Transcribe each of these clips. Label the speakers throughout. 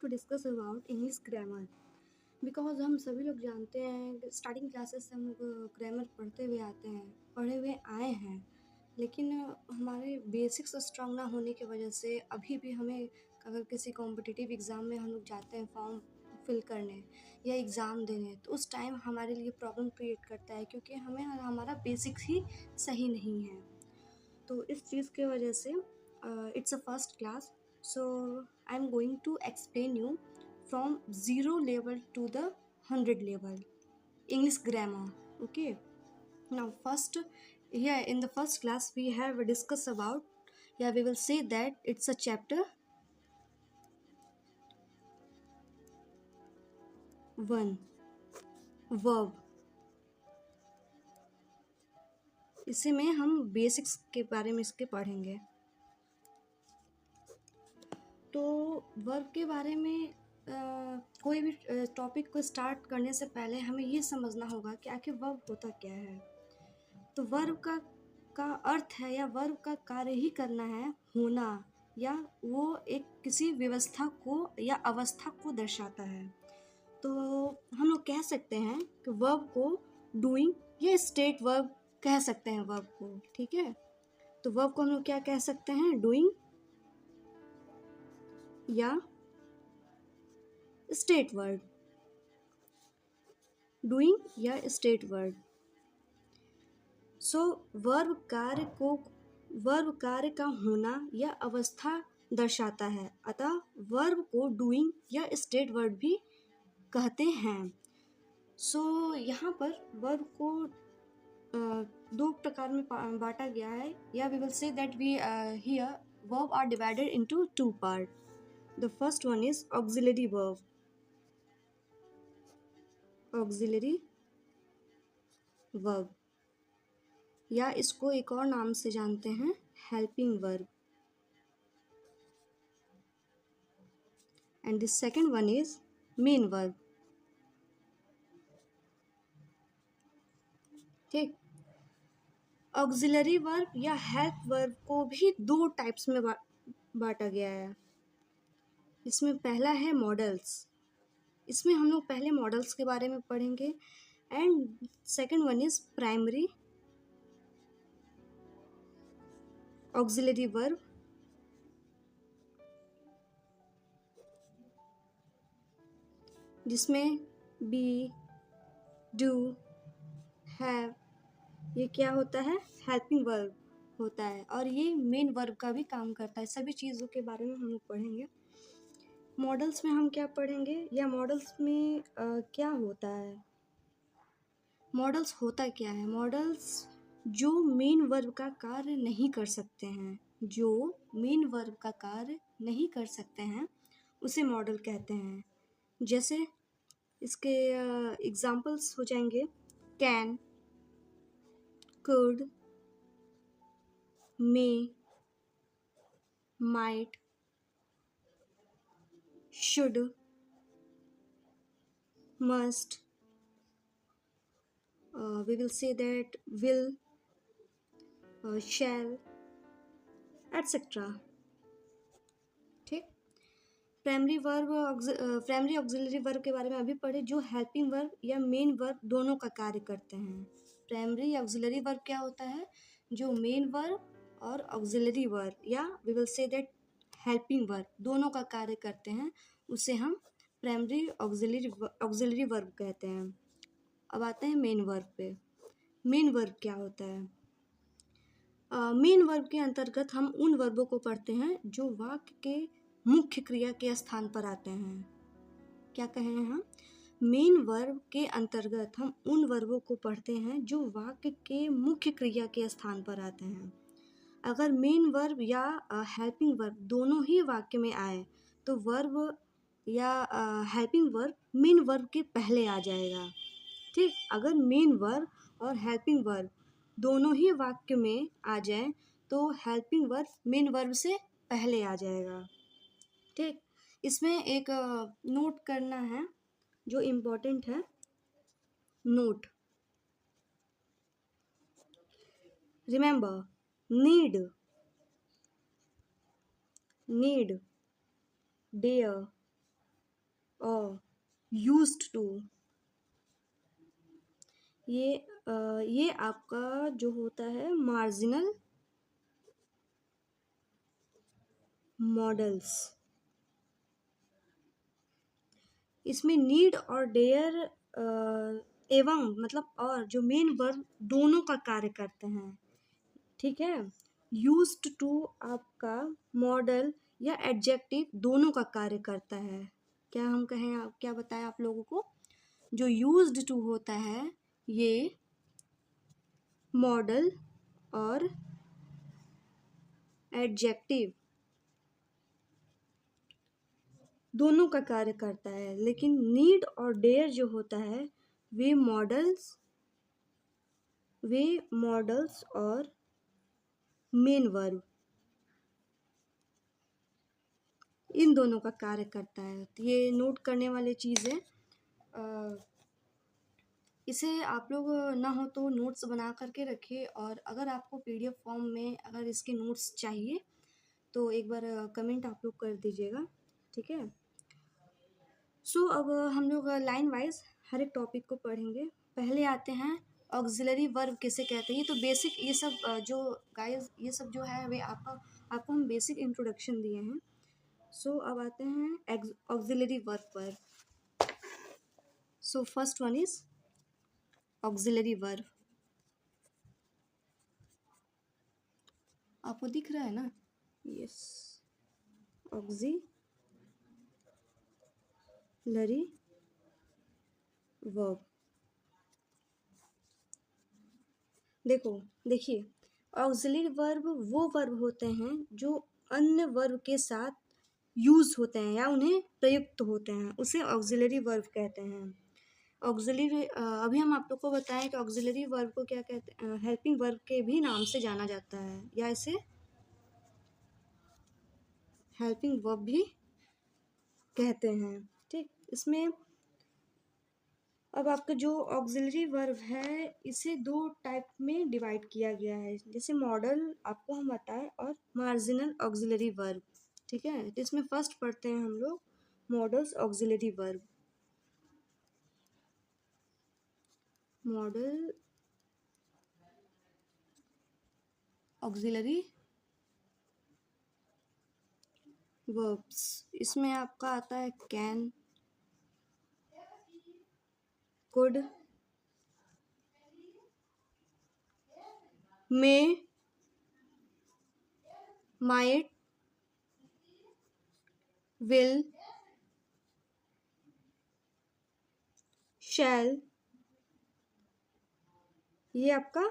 Speaker 1: to discuss about English grammar because हम सभी लोग जानते हैं स्टार्टिंग क्लासेस से हम लोग ग्रामर पढ़ते हुए आते हैं, पढ़े हुए आए हैं, लेकिन हमारे बेसिक्स स्ट्रांग ना होने की वजह से अभी भी हमें अगर किसी कॉम्पिटिटिव एग्ज़ाम में हम लोग जाते हैं फॉर्म फिल करने या एग्ज़ाम देने, तो उस टाइम हमारे लिए प्रॉब्लम क्रिएट करता है क्योंकि हमें हमारा बेसिक्स ही सही नहीं है। तो इस चीज़ की वजह से it's a first class, so I'm going to explain you from 0 level to the 100 level English grammar. Okay, now first, here in the first class we have discussed about, we will say that it's a chapter 1, verb. इसी में हम basics के बारे में इसके पढ़ेंगे। तो verb के बारे में कोई भी टॉपिक को स्टार्ट करने से पहले हमें ये समझना होगा कि आखिर वर्ब होता क्या है। तो वर्ब का अर्थ है या वर्ब का कार्य ही करना है, होना, या वो एक किसी व्यवस्था को या अवस्था को दर्शाता है। तो हम लोग कह सकते हैं कि वर्ब को डूइंग या स्टेट वर्ब कह सकते हैं वर्ब को, ठीक है। तो वर्ब को हम लोग क्या कह सकते हैं, डूइंग या स्टेट वर्ड, डूइंग या स्टेट वर्ड। सो वर्ब कार्य का होना या अवस्था दर्शाता है, अतः वर्ब को डूइंग या स्टेट वर्ड भी कहते हैं। सो यहाँ पर वर्ब को दो प्रकार में बांटा गया है, या we will say that we here verb are divided into two part. The first one is auxiliary verb, auxiliary verb, या इसको एक और नाम से जानते हैं helping verb. And the second one is main verb. ठीक, ऑक्सिलरी वर्ब या हेल्प वर्ब को भी दो टाइप्स में बांटा गया है। इसमें पहला है मॉडल्स, इसमें हम लोग पहले मॉडल्स के बारे में पढ़ेंगे। And second one is primary auxiliary verb, जिसमें बी, डू, हैव, ये क्या होता है, हेल्पिंग वर्ब होता है, और ये मेन वर्ब का भी काम करता है। सभी चीज़ों के बारे में हम लोग पढ़ेंगे। मॉडल्स में हम क्या पढ़ेंगे, या मॉडल्स में क्या होता है, मॉडल्स होता क्या है। मॉडल्स जो मेन वर्ब का कार्य नहीं कर सकते हैं, जो मेन वर्ब का कार्य नहीं कर सकते हैं उसे मॉडल कहते हैं। जैसे इसके एग्जाम्पल्स हो जाएंगे can, could, may, might, should, must, we will say that will, shall, etc. ठीक, प्राइमरी ऑक्सिलरी वर्ब के बारे में अभी पढ़े, जो हेल्पिंग वर्ब या मेन वर्ब दोनों का कार्य करते हैं। प्राइमरी ऑक्सिलरी वर्ब क्या होता है, जो मेन वर्ब और ऑक्सिलरी वर्ब या we will say that helping verb दोनों का कार्य करते हैं, उसे हम प्राइमरी ऑक्सिलरी वर्ब कहते हैं। अब आते हैं मेन वर्ब पे। मेन वर्ब क्या होता है, मेन वर्ब के अंतर्गत हम उन वर्बों को पढ़ते हैं जो वाक्य के मुख्य क्रिया के स्थान पर आते हैं। क्या कहे हैं हम, मेन वर्ब के अंतर्गत हम उन वर्बों को पढ़ते हैं जो वाक्य के मुख्य क्रिया के स्थान पर आते हैं। अगर मेन वर्ब या हेल्पिंग वर्ब दोनों ही वाक्य में आए तो वर्ब या हेल्पिंग वर्ब मेन वर्ब के पहले आ जाएगा। ठीक, अगर मेन वर्ब और हेल्पिंग वर्ब दोनों ही वाक्य में आ जाए तो हेल्पिंग वर्ब मेन वर्ब से पहले आ जाएगा। ठीक, इसमें एक नोट करना है जो इम्पोर्टेंट है, नोट, रिमेंबर, नीड, डेयर, और यूज्ड टू, ये आपका जो होता है मार्जिनल मॉडल्स। इसमें नीड और डेयर एवं मतलब और जो मेन वर्ब दोनों का कार्य करते हैं, ठीक है। यूज्ड टू आपका मॉडल या एडजेक्टिव दोनों का कार्य करता है। क्या हम कहें, क्या बताएं आप लोगों को, जो यूज्ड टू होता है ये मॉडल और एडजेक्टिव दोनों का कार्य करता है, लेकिन नीड और डेयर जो होता है वे मॉडल्स और मेन वर्ब इन दोनों का कार्य करता है। तो ये नोट करने वाली चीज़ है। इसे आप लोग ना हो तो नोट्स बना करके रखिए, और अगर आपको पीडीएफ फॉर्म में अगर इसके नोट्स चाहिए तो एक बार कमेंट आप लोग कर दीजिएगा, ठीक है। सो अब हम लोग लाइन वाइज हर एक टॉपिक को पढ़ेंगे। पहले आते हैं ऑक्सिलरी वर्ब किसे कहते हैं। ये तो बेसिक, ये सब जो गाइस ये सब जो है वे आपको हम बेसिक इंट्रोडक्शन दिए हैं। सो अब आते हैं ऑक्सिलरी वर्ब पर। So first one is auxiliary verb. आपको दिख रहा है ना, यस, ऑक्सिलरी वर्ब। देखिए ऑक्सिलरी वर्ब वो वर्ब होते हैं जो अन्य वर्ब के साथ यूज होते हैं या उन्हें प्रयुक्त होते हैं, उसे ऑक्सिलरी वर्ब कहते हैं। ऑक्सिलरी अभी हम आप लोग को बताएं कि ऑक्सिलरी वर्ब को क्या कहते हैं, हेल्पिंग वर्ब के भी नाम से जाना जाता है, या इसे हेल्पिंग वर्ब भी कहते हैं, ठीक। इसमें अब आपका जो ऑक्सिलरी वर्ब है इसे दो टाइप में डिवाइड किया गया है, जैसे मॉडल आपको हम बताएं और मार्जिनल ऑक्सिलरी वर्ब, ठीक है। तो इसमें फर्स्ट पढ़ते हैं हम लोग modals auxiliary verb. Modal auxiliary verbs, इसमें आपका आता है can, could, may, might, will, shall, ये आपका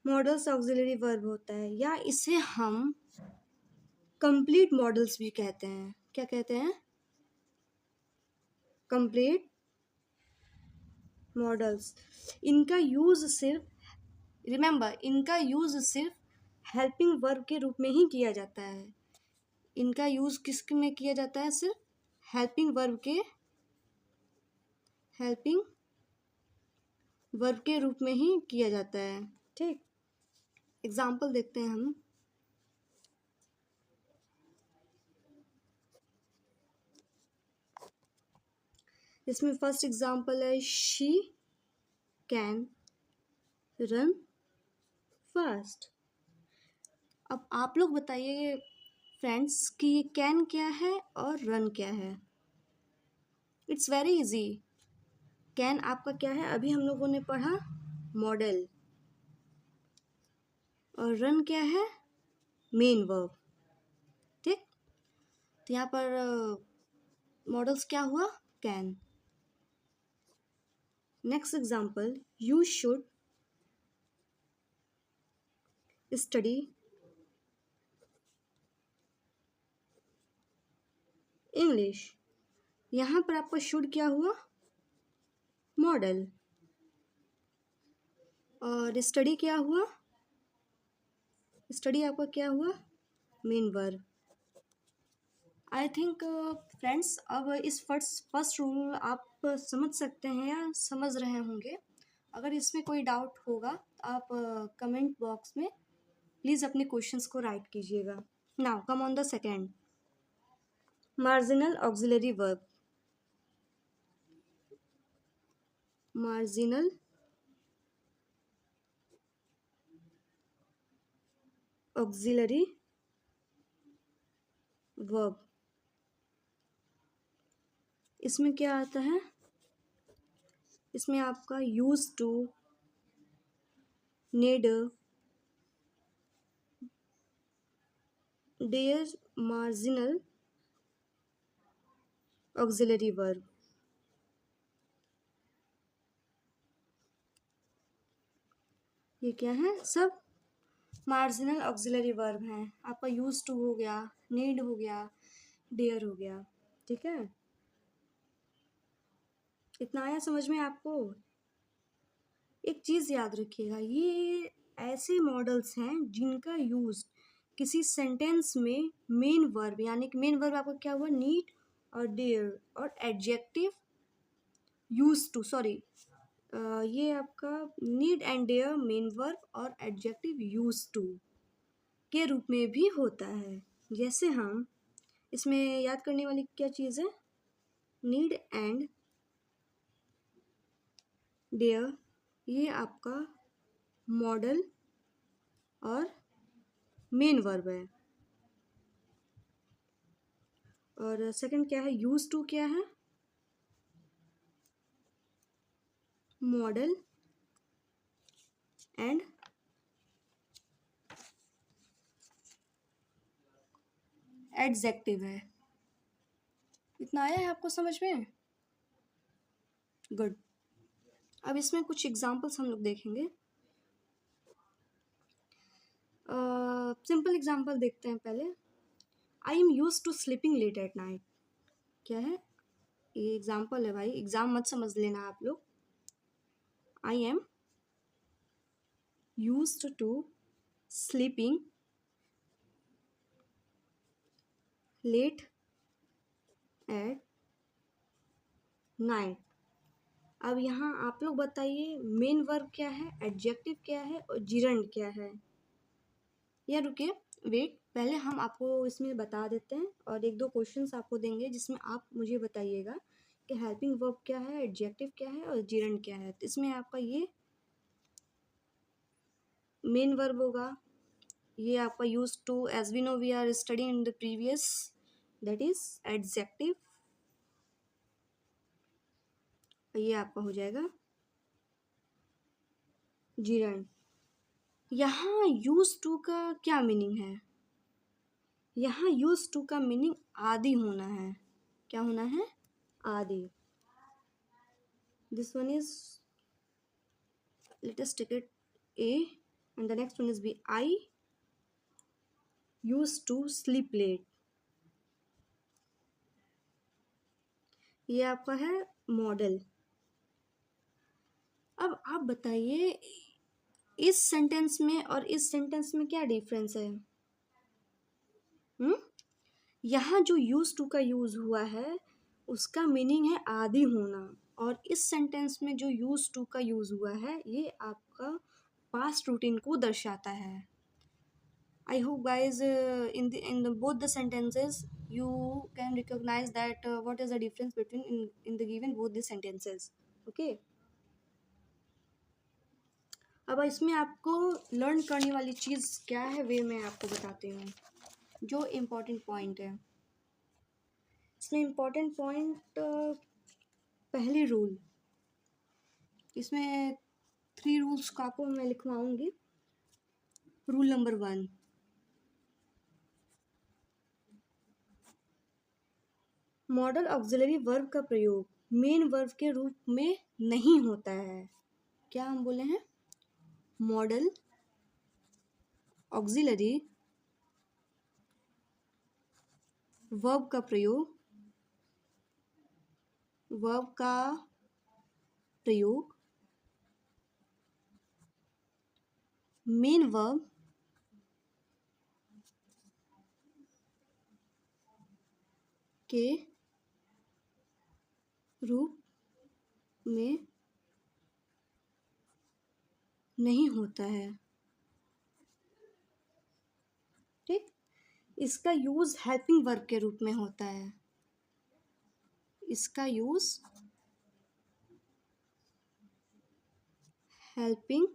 Speaker 1: मॉडल्स ऑक्सिलरी वर्ब होता है, या इसे हम कंप्लीट मॉडल्स भी कहते हैं। क्या कहते हैं, कंप्लीट मॉडल्स। इनका यूज सिर्फ इनका यूज सिर्फ हेल्पिंग वर्ब के रूप में ही किया जाता है। इनका यूज किस में किया जाता है, सिर्फ हेल्पिंग वर्ब के रूप में ही किया जाता है, ठीक। एग्जाम्पल देखते हैं हम। इसमें फर्स्ट एग्जाम्पल है शी कैन रन फास्ट। अब आप लोग बताइए फ्रेंड्स कि ये कैन क्या है और रन क्या है। It's very easy. कैन आपका क्या है, अभी हम लोगों ने पढ़ा मॉडल, और रन क्या है, मेन वर्ब, ठीक। तो यहाँ पर मॉडल्स क्या हुआ, can. Next example, you should study English. यहाँ पर आपका शुड क्या हुआ, मॉडल, और स्टडी क्या हुआ, स्टडी आपका क्या हुआ, main verb. I think friends अब इस फर्स्ट रूल आप समझ सकते हैं या समझ रहे होंगे। अगर इसमें कोई डाउट होगा तो आप कमेंट बॉक्स में प्लीज़ अपने क्वेश्चंस को राइट कीजिएगा। Now come on the second, marginal auxiliary verb. Marginal auxiliary verb. इसमें क्या आता है, इसमें आपका use to, need, dare, marginal auxiliary verb. ये क्या है, सब मार्जिनल ऑक्सिलरी वर्ब हैं। आपका यूज टू हो गया, नीड हो गया, डेयर हो गया। ठीक है, इतना आया समझ में आपको? एक चीज़ याद रखिएगा, ये ऐसे मॉडल्स हैं जिनका यूज किसी सेंटेंस में मेन वर्ब, यानी कि मेन वर्ब आपका क्या हुआ, नीड और डेयर, और एडजेक्टिव यूज टू, सॉरी, ये आपका need and dare main verb और एडजेक्टिव यूज टू के रूप में भी होता है। जैसे हम इसमें याद करने वाली क्या चीज़ है, नीड एंड डेयर, ये आपका मॉडल और मेन वर्ब है। और सेकंड क्या है, यूज टू क्या है, मॉडल एंड एडजेक्टिव है। इतना आया है आपको समझ में? गुड। अब इसमें कुछ एग्जांपल्स हम लोग देखेंगे। सिंपल एग्जांपल देखते हैं पहले। I am use to sleeping late at night. क्या है ये, एग्जांपल है भाई, एग्जाम मत समझ लेना आप लोग। I am use to sleeping late at night. अब यहाँ आप लोग बताइए मेन वर्ब क्या है, एडजेक्टिव क्या है और जिरंड क्या है। या रुकिए, वेट, पहले हम आपको इसमें बता देते हैं और एक दो क्वेश्चंस आपको देंगे जिसमें आप मुझे बताइएगा कि हेल्पिंग वर्ब क्या है, एडजेक्टिव क्या है और जिरंड क्या है। तो इसमें आपका ये मेन वर्ब होगा, ये आपका use to, as we know we are study in the previous, that is adjective, ये आपका हो जाएगा जिरंड। यहाँ यूज टू का क्या मीनिंग है, यहाँ यूज टू का मीनिंग आदि होना है। क्या होना है, आदि। This one is, let us take it A and the next one is B. I used to sleep late. ये आपका है मॉडल। अब आप बताइए इस सेंटेंस में और इस सेंटेंस में क्या डिफरेंस है। यहाँ जो यूज टू का यूज हुआ है उसका मीनिंग है आदि होना, और इस सेंटेंस में जो यूज टू का यूज हुआ है ये आपका पास्ट रूटीन को दर्शाता है। I hope guys in the both the sentences you can recognize that what is the difference between in the given both the sentences. Okay. अब इसमें आपको लर्न करने वाली चीज़ क्या है वे मैं आपको बताती हूँ, जो इम्पोर्टेंट पॉइंट है इसमें। इम्पोर्टेंट पॉइंट, पहली रूल, इसमें 3 रूल्स का आपको मैं लिखवाऊंगी। Rule number 1, modal auxiliary verb का प्रयोग मेन वर्ब के रूप में नहीं होता है। क्या हम बोले हैं, मॉडल ऑक्सिलरी वर्ब का प्रयोग मेन वर्ब के रूप में नहीं होता है। ठीक, इसका यूज हेल्पिंग वर्ब के रूप में होता है। इसका यूज हेल्पिंग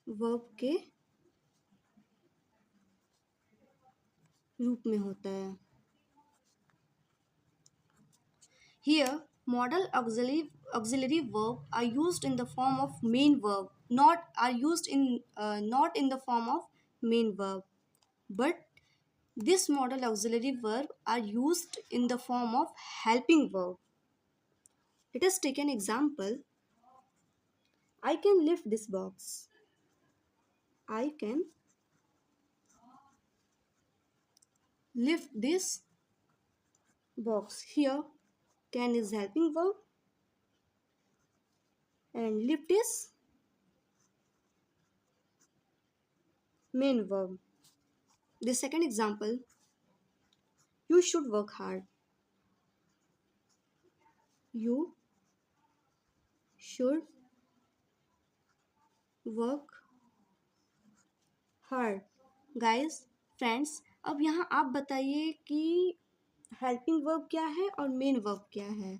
Speaker 1: वर्ब के रूप में होता है। Here, modal auxiliary verb are used in the form of main verb, not in the form of main verb. But this modal auxiliary verb are used in the form of helping verb. Let us take an example. I can lift this box. I can lift this box. Here, can is helping verb and lift is main verb. The second example, you should work hard. You should work hard. Guys, friends, अब यहाँ आप बताइए कि helping verb क्या है और main verb क्या है।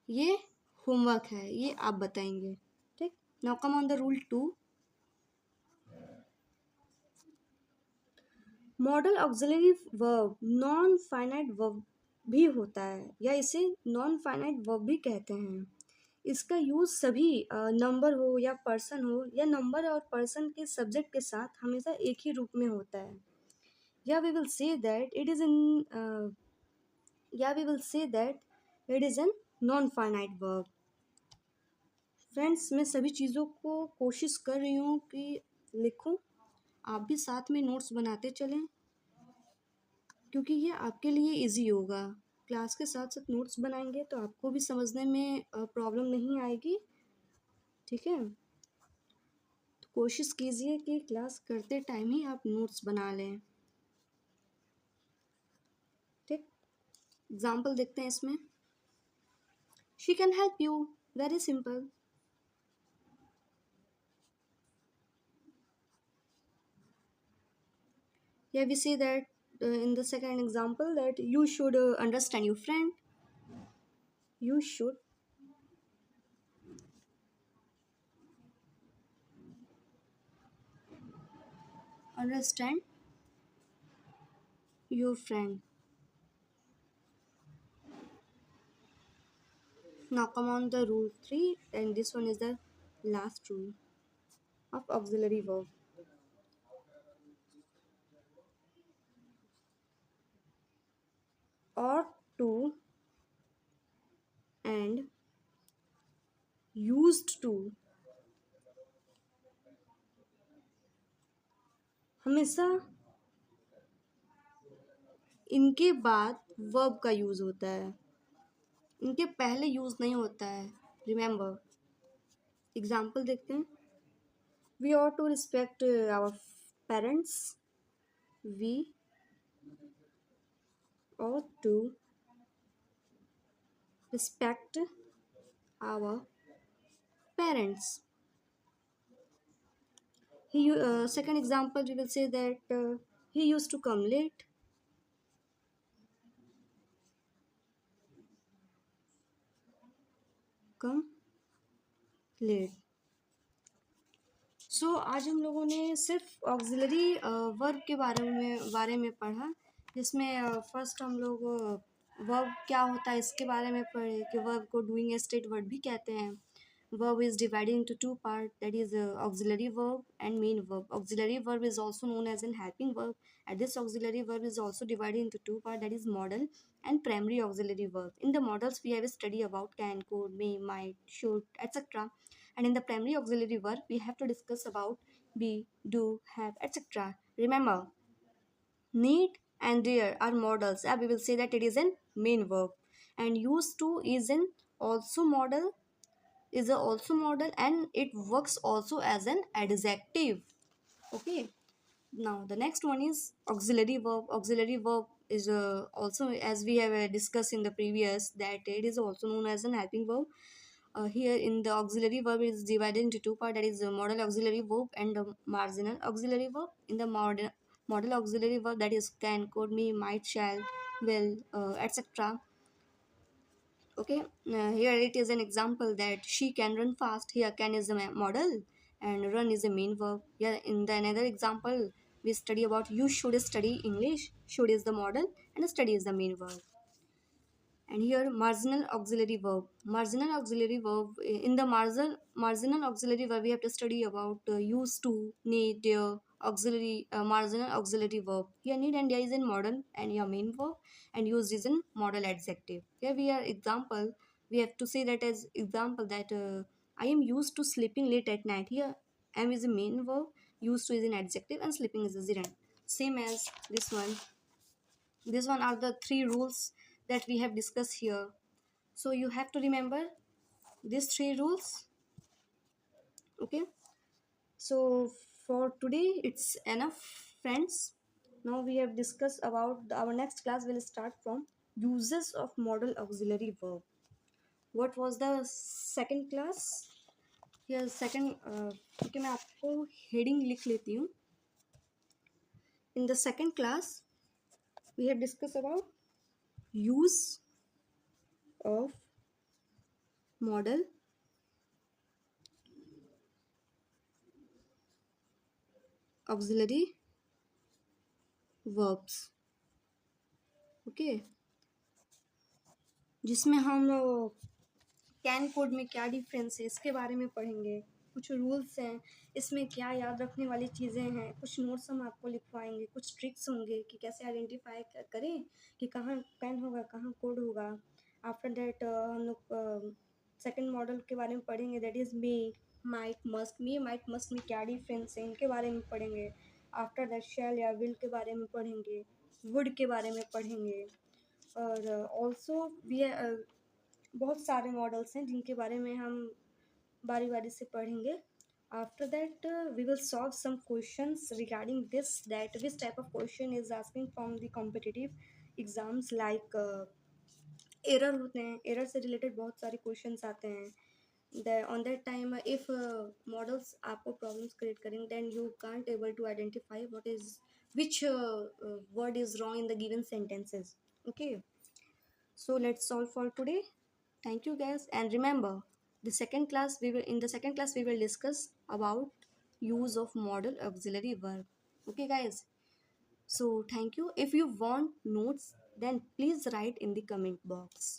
Speaker 1: ये होमवर्क है, ये आप बताएंगे। ठीक, now come on the rule 2। Model auxiliary verb non finite verb भी होता है, या इसे नॉन फाइनाइट वर्ब भी कहते हैं। इसका यूज सभी नंबर हो या पर्सन हो, या नंबर और पर्सन के सब्जेक्ट के साथ हमेशा एक ही रूप में होता है। या we will say that it is in या we will say that it is an non finite verb. Friends, मैं सभी चीज़ों को कोशिश कर रही हूँ कि लिखूं, आप भी साथ में नोट्स बनाते चलें, क्योंकि ये आपके लिए इजी होगा। क्लास के साथ साथ नोट्स बनाएंगे तो आपको भी समझने में प्रॉब्लम नहीं आएगी। ठीक है, तो कोशिश कीजिए कि क्लास करते टाइम ही आप नोट्स बना लें। ठीक, एग्जाम्पल देखते हैं इसमें। She can help you, very simple. Here we see that in the second example that you should understand your friend. You should understand your friend. Now come on the rule 3, and this one is the last rule of auxiliary verb. Ought to and used to हमेशा इनके बाद verb का use होता है, इनके पहले use नहीं होता है। रिमेंबर, एग्जाम्पल देखते हैं। We ought to respect our parents. We ought to respect our parents. Second example, we will say that he used to come late. Come late. सो आज हम लोगों ने सिर्फ ऑक्सिलरी वर्ब के बारे में पढ़ा, जिसमें फर्स्ट हम लोग वर्ब क्या होता है इसके बारे में पढ़े कि वर्ब को डूइंग स्टेट वर्ब भी कहते हैं। Verb is divided into two parts, that is auxiliary verb and main verb. Auxiliary verb is also known as an helping verb, and this auxiliary verb is also divided into two parts, that is modal and primary auxiliary verb. In the modals we have a study about can, could, may, might, should, etc. And in the primary auxiliary verb we have to discuss about be, do, have, etc. Remember, need and there are modals. We will say that it is an main verb, and used to is an also modal, and it works also as an adjective. Okay, now the next one is auxiliary verb. Auxiliary verb is also, as we have discussed in the previous, that it is also known as an helping verb. Here in the auxiliary verb is divided into two parts, that is the modal auxiliary verb and the marginal auxiliary verb. In the modal auxiliary verb, that is can, could, may, might, shall, will, etc. Okay, here it is an example that she can run fast. Here can is a model and run is a main verb. Here in the another example we study about you should study English. Should is the model and study is the main verb. And here marginal auxiliary verb. Marginal auxiliary verb, in the marginal auxiliary verb we have to study about used to, need, dare, auxiliary, marginal auxiliary verb. Here need and there is in model and your main verb, and used is in model adjective. Here we are example, we have to say that as example that I am used to sleeping late at night. Here am is a main verb, used to is an adjective, and sleeping is a gerund. Same as this one. This one are the three rules that we have discussed here. So you have to remember these three rules. Okay, so for today it's enough, friends. Now we have discussed about our next class will start from uses of modal auxiliary verb. What was the second class? Here second, okay, मैं आपको heading लिख लेती हूँ. In the second class we have discussed about use of modal auxiliary verbs. Okay, जिसमें हम can code में क्या difference है इसके बारे में पढ़ेंगे. कुछ रूल्स हैं, इसमें क्या याद रखने वाली चीज़ें हैं, कुछ नोट्स हम आपको लिखवाएंगे, कुछ ट्रिक्स होंगे कि कैसे आइडेंटिफाई करें कि कहाँ कैन होगा कहाँ कोड होगा. आफ्टर दैट हम लोग सेकंड मॉडल के बारे में पढ़ेंगे, that is may, might, must. May might must में क्या डिफरेंस है इनके बारे में पढ़ेंगे. आफ्टर दैट शैल या विल के बारे में पढ़ेंगे, वुड के बारे में पढ़ेंगे. और ऑल्सो भी बहुत सारे मॉडल्स हैं जिनके बारे में हम बारी बारी से पढ़ेंगे. After that we will solve some questions regarding this, that which type of question is asking from the competitive exams. Like error होते हैं, एरर से रिलेटेड बहुत सारे क्वेश्चंस आते हैं. On that time if models आपको problems create करेंगे then you can't able to identify what is which word is wrong in the given sentences. Okay, so let's solve for today. Thank you guys, and remember the second class we will in the second class we will discuss about use of modal auxiliary verb. Okay guys, so thank you. If you want notes then please write in the comment box.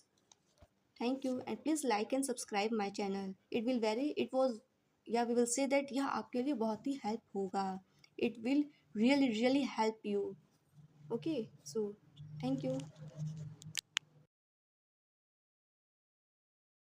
Speaker 1: Thank you, and please like and subscribe my channel. It will very it was yeah we will say that यह आपके लिए बहुत ही help होगा. It will really help you. Okay, so thank you.